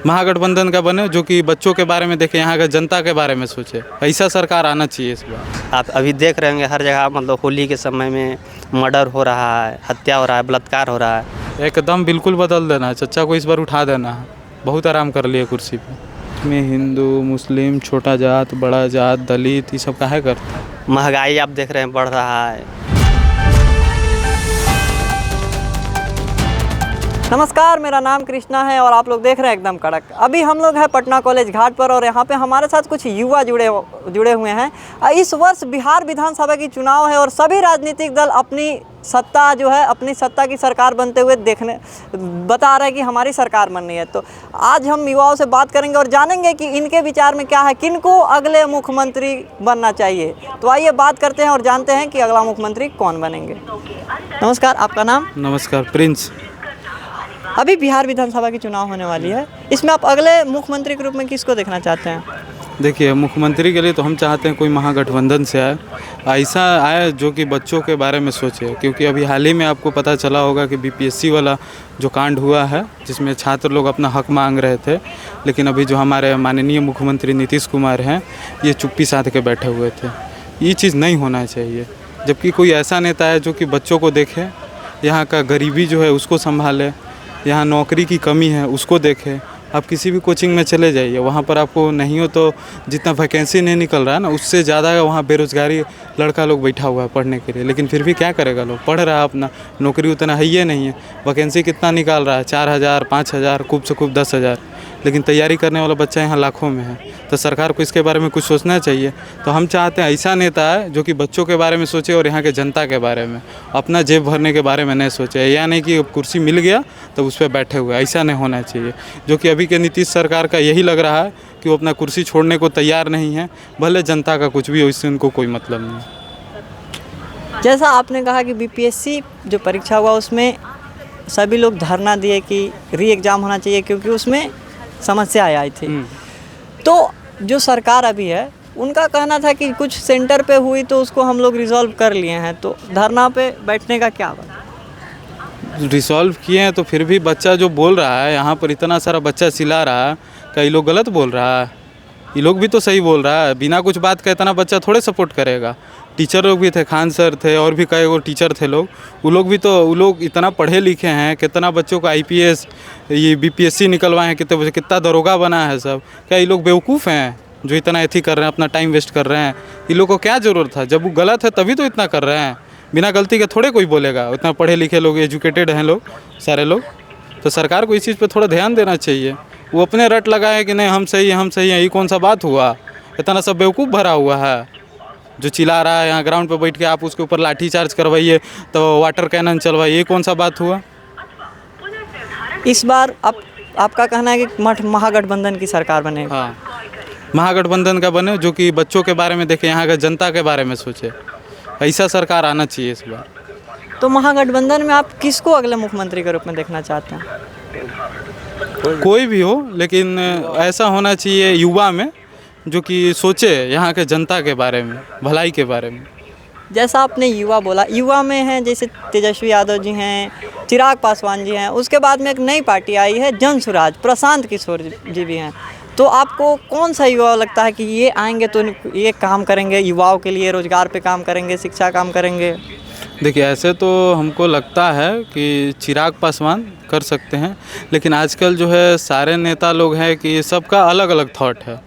महागठबंधन का बने जो कि बच्चों के बारे में देखे, यहाँ का जनता के बारे में सोचे। ऐसा सरकार आना चाहिए इस बार। आप अभी देख रहे होंगे हर जगह मतलब होली के समय में मर्डर हो रहा है, हत्या हो रहा है, बलात्कार हो रहा है। एकदम बिल्कुल बदल देना है, चच्चा को इस बार उठा देना है। बहुत आराम कर लिए कुर्सी पे। में हिंदू मुस्लिम छोटा जात बड़ा जात दलित ये सब काहे करते हैं। महंगाई आप देख रहे हैं बढ़ रहा है। नमस्कार, मेरा नाम कृष्णा है और आप लोग देख रहे हैं एकदम कड़क। अभी हम लोग हैं पटना कॉलेज घाट पर और यहाँ पे हमारे साथ कुछ युवा जुड़े हुए हैं। इस वर्ष बिहार विधानसभा की चुनाव है और सभी राजनीतिक दल अपनी सत्ता की सरकार बनते हुए बता रहे हैं कि हमारी सरकार बननी है। तो आज हम युवाओं से बात करेंगे और जानेंगे कि इनके विचार में क्या है, किनको अगले मुख्यमंत्री बनना चाहिए। तो आइए बात करते हैं और जानते हैं कि अगला मुख्यमंत्री कौन बनेंगे। नमस्कार, आपका नाम? नमस्कार, प्रिंस। अभी बिहार विधानसभा की चुनाव होने वाली है, इसमें आप अगले मुख्यमंत्री के रूप में किसको देखना चाहते हैं? देखिए, मुख्यमंत्री के लिए तो हम चाहते हैं कोई महागठबंधन से आए, ऐसा आए जो कि बच्चों के बारे में सोचे। क्योंकि अभी हाल ही में आपको पता चला होगा कि बीपीएससी वाला जो कांड हुआ है जिसमें छात्र लोग अपना हक मांग रहे थे, लेकिन अभी जो हमारे माननीय मुख्यमंत्री नीतीश कुमार हैं ये चुप्पी साध के बैठे हुए थे। ये चीज़ नहीं होना चाहिए। जबकि कोई ऐसा नेता है जो कि बच्चों को देखे, यहाँ का गरीबी जो है उसको संभाले, यहाँ नौकरी की कमी है उसको देखें। आप किसी भी कोचिंग में चले जाइए, वहाँ पर आपको नहीं हो तो जितना वैकेंसी नहीं निकल रहा है ना, उससे ज़्यादा वहाँ बेरोज़गारी लड़का लोग बैठा हुआ है पढ़ने के लिए। लेकिन फिर भी क्या करेगा, लोग पढ़ रहा है अपना, नौकरी उतना है ही नहीं है। वैकेंसी कितना निकाल रहा है, 4000 5000 खूब से खूब 10,000, लेकिन तैयारी करने वाला बच्चा यहाँ लाखों में है। तो सरकार को इसके बारे में कुछ सोचना चाहिए। तो हम चाहते हैं ऐसा नेता है जो कि बच्चों के बारे में सोचे और यहाँ के जनता के बारे में, अपना जेब भरने के बारे में नहीं सोचे। या नहीं कि कुर्सी मिल गया तो उस पर बैठे हुए, ऐसा नहीं होना चाहिए। जो कि अभी के नीतीश सरकार का यही लग रहा है कि वो अपना कुर्सी छोड़ने को तैयार नहीं है, भले जनता का कुछ भी हो, इससे उनको कोई मतलब नहीं है। जैसा आपने कहा कि बीपीएससी जो परीक्षा हुआ उसमें सभी लोग धरना दिए कि री एग्ज़ाम होना चाहिए क्योंकि उसमें समस्याएं आई थी। तो जो सरकार अभी है उनका कहना था कि कुछ सेंटर पे हुई तो उसको हम लोग रिजॉल्व कर लिए हैं। तो धरना पे बैठने का क्या बात? रिसॉल्व किए हैं तो फिर भी बच्चा जो बोल रहा है, यहाँ पर इतना सारा बच्चा चिल्ला रहा है, क्या ये लोग गलत बोल रहा है? ये लोग भी तो सही बोल रहा है। बिना कुछ बात का इतना बच्चा थोड़े सपोर्ट करेगा। टीचर लोग भी थे, खान सर थे और भी कई वो टीचर थे लोग, वो लोग इतना पढ़े लिखे हैं, कितना बच्चों को आईपीएस ये बीपीएससी निकलवाए हैं, कितना दरोगा बना है सब। क्या ये लोग बेवकूफ़ हैं जो इतना एथी कर रहे हैं, अपना टाइम वेस्ट कर रहे हैं? ये लोग को क्या ज़रूरत था? जब वो गलत है तभी तो इतना कर रहे हैं। बिना गलती के थोड़े कोई बोलेगा। उतना पढ़े लिखे लोग, एजुकेटेड हैं लोग, सारे लोग। तो सरकार को इस चीज़ पे थोड़ा ध्यान देना चाहिए। वो अपने रट लगाए कि नहीं हम सही हैं, ये कौन सा बात हुआ? इतना सब बेवकूफ़ भरा हुआ है जो चिल्ला रहा है यहाँ ग्राउंड पे बैठ के। आप उसके ऊपर लाठी चार्ज करवाइए तो वाटर कैनन चलवाइए, ये कौन सा बात हुआ? इस बार आपका कहना है कि महागठबंधन की सरकार बनेगा? हाँ, महागठबंधन का बने जो कि बच्चों के बारे में देखे, यहाँ का जनता के बारे में सोचे। ऐसा सरकार आना चाहिए इस बार। तो महागठबंधन में आप किसको अगले मुख्यमंत्री के रूप में देखना चाहते हैं? कोई भी हो, लेकिन ऐसा होना चाहिए युवा में जो कि सोचे यहाँ के जनता के बारे में, भलाई के बारे में। जैसा आपने युवा बोला, युवा में हैं जैसे तेजस्वी यादव जी हैं, चिराग पासवान जी हैं, उसके बाद में एक नई पार्टी आई है जन सुराज, प्रशांत किशोर जी भी हैं। तो आपको कौन सा युवा लगता है कि ये आएंगे तो ये काम करेंगे, युवाओं के लिए रोजगार पे काम करेंगे, शिक्षा काम करेंगे? देखिए, ऐसे तो हमको लगता है कि चिराग पासवान कर सकते हैं, लेकिन आजकल जो है सारे नेता लोग हैं कि सबका अलग अलग थॉट है।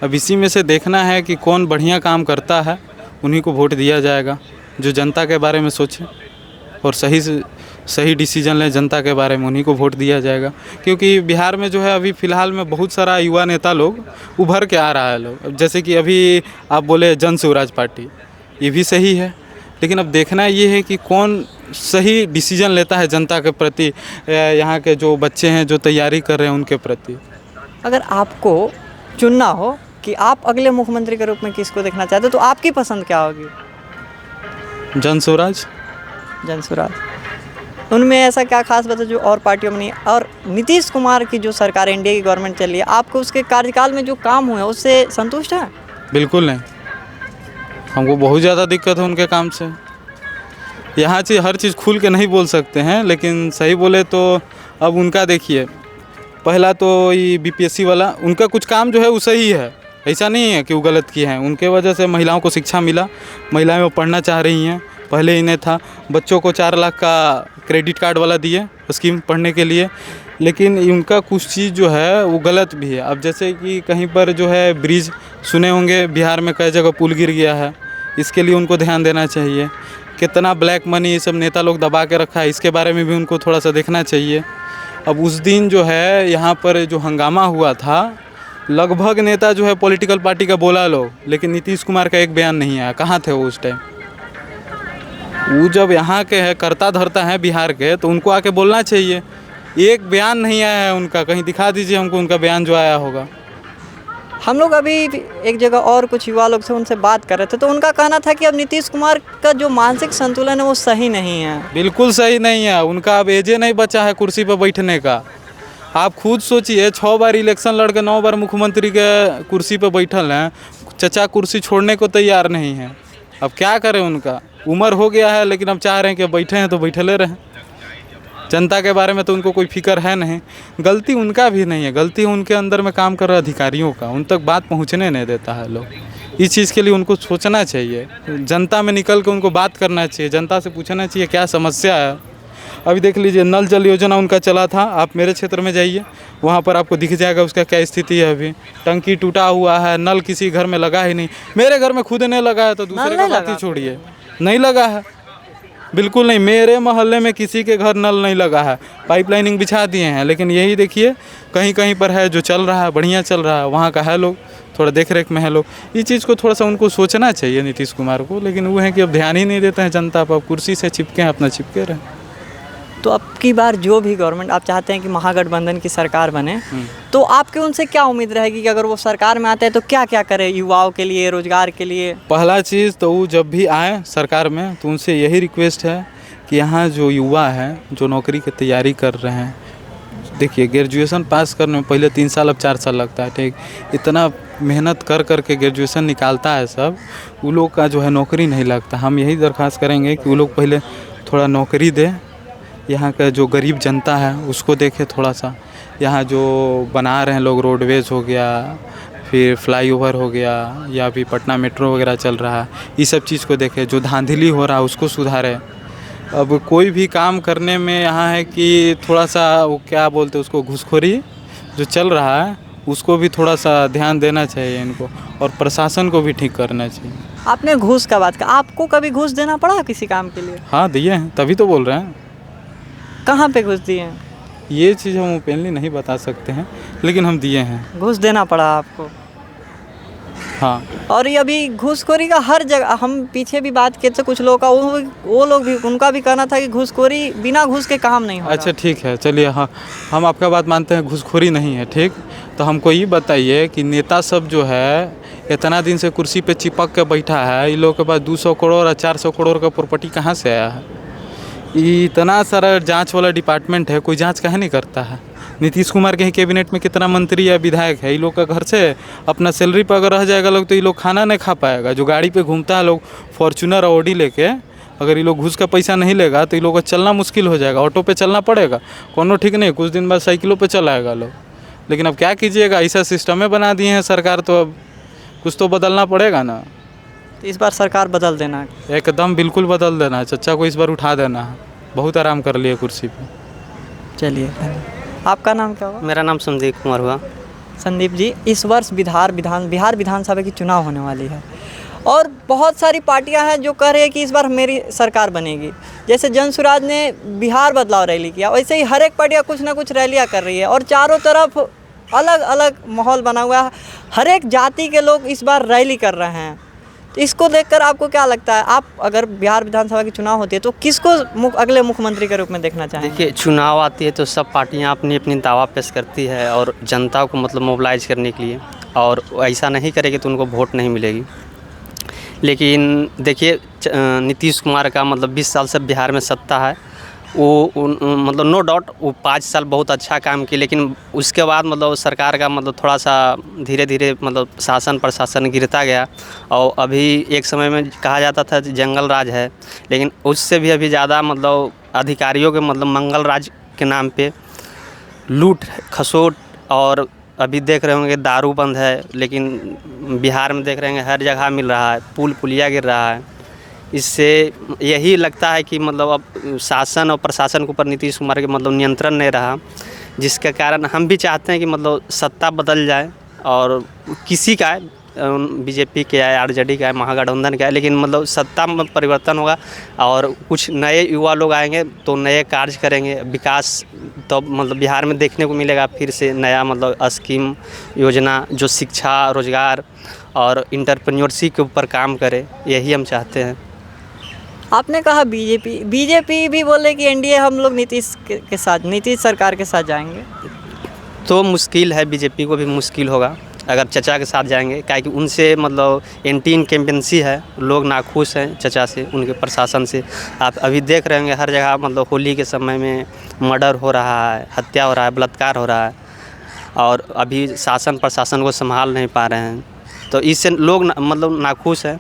अब इसी में से देखना है कि कौन बढ़िया काम करता है, उन्हीं को वोट दिया जाएगा। जो जनता के बारे में सोचे और सही डिसीजन ले जनता के बारे में, उन्हीं को वोट दिया जाएगा। क्योंकि बिहार में जो है अभी फ़िलहाल में बहुत सारा युवा नेता लोग उभर के आ रहा है लोग। जैसे कि अभी आप बोले जन स्वराज पार्टी, ये भी सही है, लेकिन अब देखना ये है कि कौन सही डिसीजन लेता है जनता के प्रति, यहाँ के जो बच्चे हैं जो तैयारी कर रहे हैं उनके प्रति। अगर आपको चुनना हो कि आप अगले मुख्यमंत्री के रूप में किसको देखना चाहते हो तो आपकी पसंद क्या होगी? जन स्वराज। उनमें ऐसा क्या खास बात है जो और पार्टियों में नहीं? और नीतीश कुमार की जो सरकार एनडीए की गवर्नमेंट चल रही है, आपको उसके कार्यकाल में जो काम हुए उससे संतुष्ट है? बिल्कुल नहीं, हमको बहुत ज़्यादा दिक्कत है उनके काम से। यहाँ हर चीज़ खुल के नहीं बोल सकते हैं, लेकिन सही बोले तो अब उनका देखिए, पहला तो ये बीपीएससी वाला उनका कुछ काम जो है वो सही है, ऐसा नहीं है कि वो गलत किए हैं। उनके वजह से महिलाओं को शिक्षा मिला, महिलाएं वो पढ़ना चाह रही हैं, पहले इन्हें था। बच्चों को 4 लाख का क्रेडिट कार्ड वाला दिए स्कीम पढ़ने के लिए, लेकिन उनका कुछ चीज़ जो है वो गलत भी है। अब जैसे कि कहीं पर जो है ब्रिज सुने होंगे, बिहार में कई जगह पुल गिर गया है, इसके लिए उनको ध्यान देना चाहिए। कितना ब्लैक मनी ये सब नेता लोग दबा के रखा है, इसके बारे में भी उनको थोड़ा सा देखना चाहिए। अब उस दिन जो है यहाँ पर जो हंगामा हुआ था, लगभग नेता जो है पॉलिटिकल पार्टी का बोला लोग, लेकिन नीतीश कुमार का एक बयान नहीं आया। कहाँ थे वो उस टाइम? वो जब यहाँ के है करता धरता है बिहार के, तो उनको आके बोलना चाहिए। एक बयान नहीं आया है उनका, कहीं दिखा दीजिए हमको उनका बयान जो आया होगा। हम लोग अभी एक जगह और कुछ युवा लोग से उनसे बात कर रहे थे, तो उनका कहना था कि अब नीतीश कुमार का जो मानसिक संतुलन है वो सही नहीं है। बिल्कुल सही नहीं है उनका, अब एजे नहीं बचा है कुर्सी पर बैठने का। आप खुद सोचिए, 6 बार इलेक्शन लड़ के 9 बार मुख्यमंत्री के कुर्सी पर बैठल हैं, चचा कुर्सी छोड़ने को तैयार नहीं है। अब क्या करें, उनका उम्र हो गया है, लेकिन अब चाह रहे हैं कि बैठे हैं तो बैठले रहें। जनता के बारे में तो उनको कोई फिक्र है नहीं। गलती उनका भी नहीं है, गलती उनके अंदर में काम कर रहे अधिकारियों का, उन तक बात पहुंचने नहीं देता है लोग। इस चीज़ के लिए उनको सोचना चाहिए, जनता में निकल के उनको बात करना चाहिए, जनता से पूछना चाहिए क्या समस्या है। अभी देख लीजिए, नल जल योजना उनका चला था, आप मेरे क्षेत्र में जाइए, वहाँ पर आपको दिख जाएगा उसका क्या स्थिति है। अभी टंकी टूटा हुआ है, नल किसी घर में लगा ही नहीं। मेरे घर में खुद नहीं लगा है तो दूसरे का बात ही छोड़िए, नहीं लगा है, बिल्कुल नहीं। मेरे मोहल्ले में किसी के घर नल नहीं लगा है, पाइपलाइनिंग बिछा दिए हैं, लेकिन यही देखिए कहीं कहीं पर है जो चल रहा है, बढ़िया चल रहा है, वहाँ का है लोग थोड़ा देख रेख में है लोग। इस चीज़ को थोड़ा सा उनको सोचना चाहिए नीतीश कुमार को, लेकिन वो है कि अब ध्यान ही नहीं देते हैं जनता पर। कुर्सी से चिपके हैं, अपना चिपके रहें। तो अब की बार जो भी गवर्नमेंट आप चाहते हैं कि महागठबंधन की सरकार बने, तो आपके उनसे क्या उम्मीद रहेगी कि अगर वो सरकार में आते हैं तो क्या क्या करे युवाओं के लिए, रोजगार के लिए? पहला चीज़ तो वो जब भी आए सरकार में तो उनसे यही रिक्वेस्ट है कि यहाँ जो युवा हैं जो नौकरी की तैयारी कर रहे हैं, देखिए ग्रेजुएशन पास करने में पहले 3 साल अब 4 साल लगता है, ठीक। इतना मेहनत कर के ग्रेजुएशन निकालता है सब, वो लोग का जो है नौकरी नहीं लगता। हम यही दरख्वास्त करेंगे कि वो लोग पहले थोड़ा नौकरी दे, यहाँ का जो गरीब जनता है उसको देखे थोड़ा सा। यहाँ जो बना रहे हैं लोग, रोडवेज हो गया, फिर फ्लाईओवर हो गया, या फिर पटना मेट्रो वगैरह चल रहा है, ये सब चीज़ को देखे। जो धांधली हो रहा है उसको सुधारे। अब कोई भी काम करने में यहाँ है कि थोड़ा सा वो क्या बोलते हैं उसको, घूसखोरी जो चल रहा है उसको भी थोड़ा सा ध्यान देना चाहिए इनको, और प्रशासन को भी ठीक करना चाहिए। आपने घूस का बात कहा, आपको कभी घूस देना पड़ा किसी काम के लिए? हाँ दिए हैं, तभी तो बोल रहे हैं। कहाँ पे घूस दिए हैं? ये चीज़ हम ओपनली नहीं बता सकते हैं, लेकिन हम दिए हैं। घूस देना पड़ा आपको? हाँ। और ये अभी घूसखोरी का हर जगह, हम पीछे भी बात किए थे कुछ लोगों का, वो लोग भी, उनका भी कहना था कि घूसखोरी बिना घूस के काम नहीं होगा। अच्छा ठीक है, चलिए, हाँ हम आपका बात मानते हैं, घूसखोरी नहीं है, ठीक। तो हमको ये बताइए कि नेता सब जो है इतना दिन से कुर्सी पे चिपक के बैठा है, इन लोगों के पास 200 करोड़ और 400 करोड़ का प्रॉपर्टी कहाँ से आया है? इतना सारा जांच वाला डिपार्टमेंट है, कोई जांच काहे नहीं करता है? नीतीश कुमार के ही कैबिनेट में कितना मंत्री या विधायक है, ये लोग का घर से अपना सैलरी पर अगर रह जाएगा लोग तो ये लोग खाना नहीं खा पाएगा। जो गाड़ी पे घूमता है लोग फॉर्चूनर ऑडी लेके, अगर ये लोग घूस का पैसा नहीं लेगा तो ये लोग का चलना मुश्किल हो जाएगा, ऑटो पे चलना पड़ेगा, कोनो ठीक नहीं, कुछ दिन बाद साइकिलों पे चलाएगा लोग। लेकिन अब क्या कीजिएगा, ऐसा सिस्टम बना दिए हैं सरकार, तो अब कुछ तो बदलना पड़ेगा ना। तो इस बार सरकार बदल देना, एकदम बिल्कुल बदल देना है, चचा को इस बार उठा देना है, बहुत आराम कर लिए कुर्सी पे। चलिए, आपका नाम क्या हुआ? मेरा नाम संदीप कुमार हुआ। संदीप जी, इस वर्ष बिहार विधानसभा की चुनाव होने वाली है और बहुत सारी पार्टियां हैं जो कह रही है कि इस बार मेरी सरकार बनेगी। जैसे जन सुराज ने बिहार बदलाव रैली किया, वैसे ही हर एक पार्टियाँ कुछ ना कुछ रैलियाँ कर रही है और चारों तरफ अलग अलग माहौल बना हुआ है। हर एक जाति के लोग इस बार रैली कर रहे हैं। तो इसको देखकर आपको क्या लगता है, आप अगर बिहार विधानसभा की चुनाव होती है तो किसको अगले मुख्यमंत्री के रूप में देखना चाहेंगे? देखिए, चुनाव आती है तो सब पार्टियां अपनी अपनी दावा पेश करती है और जनता को मतलब मोबिलाइज करने के लिए, और ऐसा नहीं करेगी तो उनको वोट नहीं मिलेगी। लेकिन देखिए, नीतीश कुमार का मतलब 20 साल से बिहार में सत्ता है, वो मतलब नो डाउट वो 5 साल बहुत अच्छा काम किए, लेकिन उसके बाद मतलब सरकार का मतलब थोड़ा सा धीरे धीरे मतलब शासन प्रशासन गिरता गया। और अभी एक समय में कहा जाता था जंगल राज है, लेकिन उससे भी अभी ज़्यादा मतलब अधिकारियों के मतलब मंगल राज के नाम पे लूट खसोट, और अभी देख रहे होंगे दारू बंद है, लेकिन बिहार में देख रहे हैं हर जगह मिल रहा है, पुल पुलिया गिर रहा है। इससे यही लगता है कि मतलब अब शासन और प्रशासन के ऊपर नीतीश कुमार के मतलब नियंत्रण नहीं रहा, जिसके कारण हम भी चाहते हैं कि मतलब सत्ता बदल जाए और किसी का बीजेपी के है, आरजेडी का है, महागठबंधन का है, लेकिन मतलब सत्ता में परिवर्तन होगा और कुछ नए युवा लोग आएंगे तो नए कार्य करेंगे, विकास तो मतलब बिहार में देखने को मिलेगा फिर से नया मतलब स्कीम योजना जो शिक्षा, रोजगार और इंटरप्रेन्योरशिप के ऊपर काम करे, यही हम चाहते हैं। आपने कहा बीजेपी भी बोले कि एनडीए हम लोग नीतीश के साथ, नीतीश सरकार के साथ जाएंगे, तो मुश्किल है, बीजेपी को भी मुश्किल होगा अगर चचा के साथ जाएंगे, क्या कि उनसे मतलब एंटी इनकम्बेंसी है, लोग नाखुश हैं चचा से, उनके प्रशासन से। आप अभी देख रहे होंगे हर जगह मतलब होली के समय में मर्डर हो रहा है, हत्या हो रहा है, बलात्कार हो रहा है, और अभी शासन प्रशासन को संभाल नहीं पा रहे हैं, तो इससे लोग मतलब नाखुश हैं,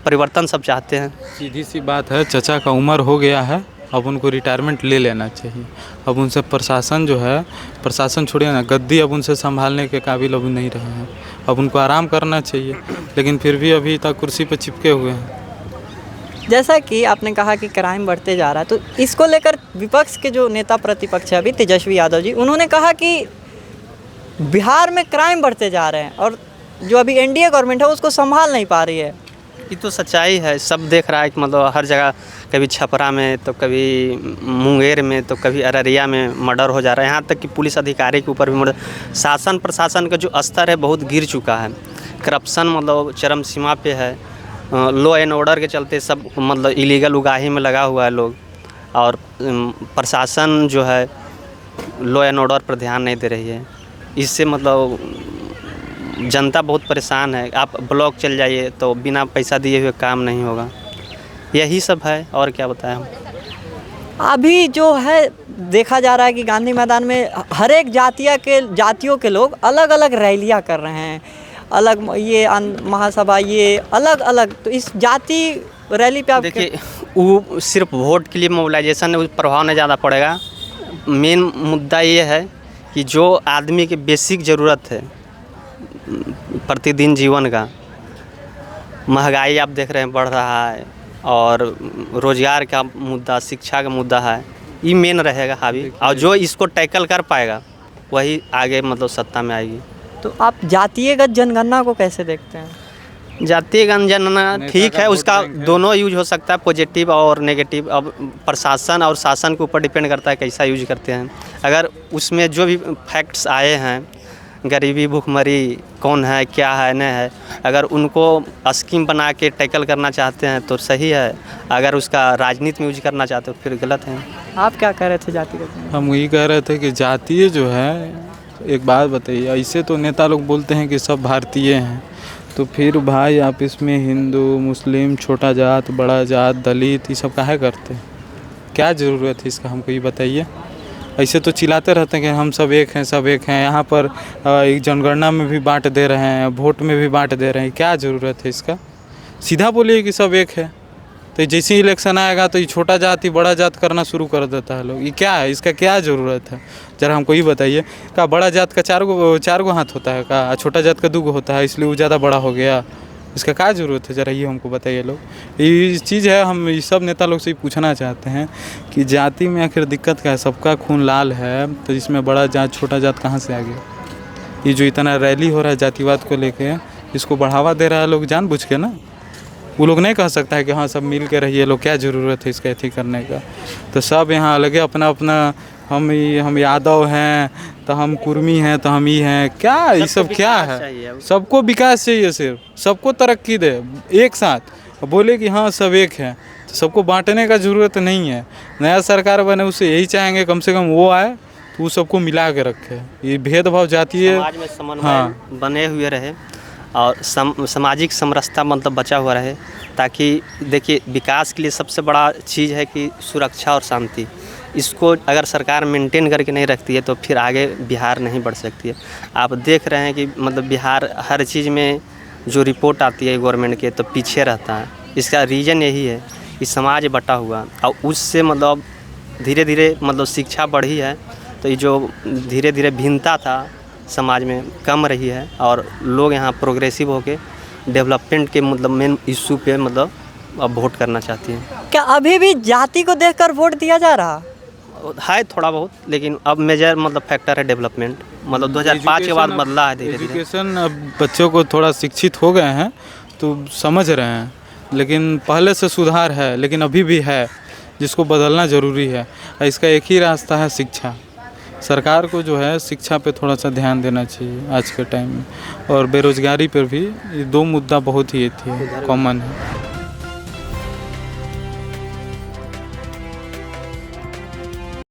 परिवर्तन सब चाहते हैं। सीधी सी बात है, चचा का उम्र हो गया है, अब उनको रिटायरमेंट ले लेना चाहिए। अब उनसे प्रशासन जो है, प्रशासन छोड़िए ना, गद्दी अब उनसे संभालने के काबिल अब नहीं रहे हैं, अब उनको आराम करना चाहिए, लेकिन फिर भी अभी तक कुर्सी पर चिपके हुए हैं। जैसा कि आपने कहा कि क्राइम बढ़ते जा रहा है, तो इसको लेकर विपक्ष के जो नेता प्रतिपक्ष है अभी तेजस्वी यादव जी, उन्होंने कहा कि बिहार में क्राइम बढ़ते जा रहे हैं और जो अभी एनडीए गवर्नमेंट है उसको संभाल नहीं पा रही है। ये तो सच्चाई है, सब देख रहा है कि मतलब हर जगह, कभी छपरा में तो कभी मुंगेर में तो कभी अररिया में मर्डर हो जा रहा है, यहाँ तक कि पुलिस अधिकारी के ऊपर भी मर्डर। शासन प्रशासन का जो स्तर है बहुत गिर चुका है, करप्शन मतलब चरम सीमा पे है, लॉ एंड ऑर्डर के चलते सब मतलब इलीगल उगाही में लगा हुआ है लोग, और प्रशासन जो है लॉ एंड ऑर्डर पर ध्यान नहीं दे रही है। इससे मतलब जनता बहुत परेशान है। आप ब्लॉक चल जाइए तो बिना पैसा दिए हुए काम नहीं होगा, यही सब है, और क्या बताएं हम। अभी जो है देखा जा रहा है कि गांधी मैदान में हर एक जातियों के लोग अलग अलग रैलियां कर रहे हैं, अलग ये महासभा, ये अलग अलग, तो इस जाति रैली पे आप देखिए, वो सिर्फ वोट के लिए मोबिलाइजेशन है, उस प्रभाव नहीं ज़्यादा पड़ेगा। मेन मुद्दा ये है कि जो आदमी की बेसिक ज़रूरत है प्रतिदिन जीवन का, महंगाई आप देख रहे हैं बढ़ रहा है, और रोज़गार का मुद्दा, शिक्षा का मुद्दा है, ये मेन रहेगा हावी, और जो इसको टैकल कर पाएगा वही आगे मतलब सत्ता में आएगी। तो आप जातीयगत जनगणना को कैसे देखते हैं? जातीय जनगणना ठीक है, उसका दोनों यूज हो सकता है, पॉजिटिव और नेगेटिव। अब प्रशासन और शासन के ऊपर डिपेंड करता है कैसा यूज करते हैं। अगर उसमें जो भी फैक्ट्स आए हैं, गरीबी, भूखमरी कौन है, क्या है, नहीं है, अगर उनको स्कीम बना के टैकल करना चाहते हैं तो सही है, अगर उसका राजनीति में यूज करना चाहते हो फिर गलत है। आप क्या कह रहे थे जातिगत? हम यही कह रहे थे कि जातीय जो है, एक बात बताइए, ऐसे तो नेता लोग बोलते हैं कि सब भारतीय हैं, तो फिर भाई आप इसमें हिंदू, मुस्लिम, छोटा जात, बड़ा जात, दलित, ये सब काहे करते हैं? क्या ज़रूरत है इसका, हमको ये बताइए। ऐसे तो चिल्लाते रहते हैं कि हम सब एक हैं, सब एक हैं, यहाँ पर एक जनगणना में भी बांट दे रहे हैं, वोट में भी बांट दे रहे हैं, क्या ज़रूरत है इसका? सीधा बोलिए कि सब एक है, तो जैसे ही इलेक्शन आएगा तो ये छोटा जाति बड़ा जात करना शुरू कर देता है लोग। ये क्या है, इसका क्या ज़रूरत है, ज़रा हमको ये बताइए। क्या बड़ा जात का चार गो हाथ होता है, क्या छोटा जात का 2 गो होता है, इसलिए वो ज़्यादा बड़ा हो गया? इसका क्या ज़रूरत है, ज़रा ये हमको बताइए लोग। ये चीज़ है, हम ये सब नेता लोग से पूछना चाहते हैं कि जाति में आखिर दिक्कत क्या है? सबका खून लाल है, तो इसमें बड़ा जात छोटा जात कहाँ से आ गया? ये जो इतना रैली हो रहा है जातिवाद को लेके, इसको बढ़ावा दे रहा है लोग जानबूझ के ना। वो लोग नहीं कह सकता है कि हाँ सब मिल के रहिए लोग, क्या ज़रूरत है इसका एथी करने का। तो सब यहाँ अलग अपना अपना, हम यादव हैं तो हम कुर्मी हैं तो हम ही हैं, क्या ये सब क्या है? सबको विकास चाहिए, सिर्फ सबको तरक्की दे एक साथ, बोले कि हाँ सब एक है, तो सबको बांटने का ज़रूरत नहीं है। नया सरकार बने उससे यही चाहेंगे कम से कम वो आए तो वो सबको मिला के रखे। ये भेदभाव जातीय समाज में समन्वय बने हुए रहे और सामाजिक समरसता मतलब बचा हुआ रहे, ताकि देखिए विकास के लिए सबसे बड़ा चीज़ है कि सुरक्षा और शांति। इसको अगर सरकार मेंटेन करके नहीं रखती है तो फिर आगे बिहार नहीं बढ़ सकती है। आप देख रहे हैं कि मतलब बिहार हर चीज़ में जो रिपोर्ट आती है गवर्नमेंट के तो पीछे रहता है। इसका रीज़न यही है कि समाज बटा हुआ, और उससे मतलब धीरे धीरे मतलब शिक्षा बढ़ी है तो तो ये जो धीरे धीरे भिन्नता था समाज में कम रही है और लोग यहाँ प्रोग्रेसिव होके डेवलपमेंट के मतलब मेन इशू पे मतलब अब वोट करना चाहती हैं। क्या अभी भी जाति को देखकर वोट दिया जा रहा? है थोड़ा बहुत, लेकिन अब मेजर मतलब फैक्टर है डेवलपमेंट, मतलब 2005 के बाद बदला है धीरे धीरे। एजुकेशन अब बच्चों को थोड़ा शिक्षित हो गए हैं तो समझ रहे हैं, लेकिन पहले से सुधार है, लेकिन अभी भी है जिसको बदलना ज़रूरी है। इसका एक ही रास्ता है शिक्षा। सरकार को जो है शिक्षा पे थोड़ा सा ध्यान देना चाहिए आज के टाइम में, और बेरोज़गारी पर भी। ये दो मुद्दा बहुत ही कॉमन है।